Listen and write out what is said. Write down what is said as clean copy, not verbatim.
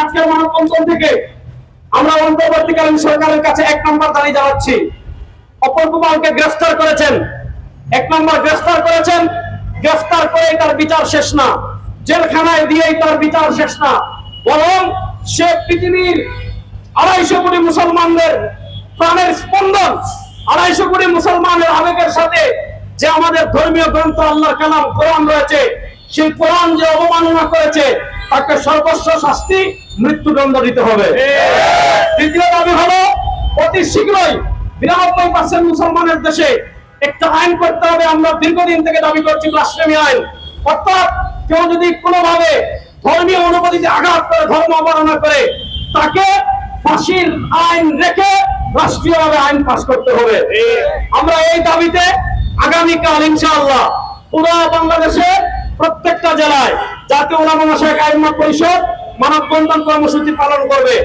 আজকের মানববন্ধন থেকে আমরা অন্তর্বর্তীকালীন সরকারের কাছে 1 নম্বর দাবি জানাচ্ছি। অপরকুমারকে গ্রেফতার করেছেন, 1 নম্বর গ্রেফতার করেছেন, গ্রেফতার করে তার বিচার শেষ না, জেলখানায় দিয়েই তার বিচার শেষ না, বরং সে পৃথিবীর 250 কোটি মুসলমানদের প্রাণের স্পন্দন, 250 কোটি মুসলমানের আবেগের সাথে যে আমাদের ধর্মীয় গ্রন্থ আল্লাহর কালাম কোরআন রয়েছে, সেই কোরআন যে অবমাননা করেছে তাকে সর্বোচ্চ শাস্তি মৃত্যুদণ্ড দিতে হবে। দ্বিতীয় দাবি হলো অতি শীঘ্রই 92% মুসলমানের দেশে একটা আইন করতে হবে। আমরা দীর্ঘদিন থেকে দাবি করছি ব্লাসফেমি আইন, অর্থাৎ কেউ যদি কোনোভাবে ধর্মীয় অনুভূতিতে আঘাত করে, ধর্ম অবমাননা করে, তাকে ফাঁসির আইন রেখে রাষ্ট্রীয়ভাবে আইন পাস করতে হবে। আমরা এই দাবিতে আগামীকাল ইনশাআল্লাহ পুরো বাংলাদেশে প্রত্যেকটা জেলায় জাতীয় উলামা মাশায়েখ আইম্মা পরিষদ মানববন্ধন কর্মসূচি পালন করবে।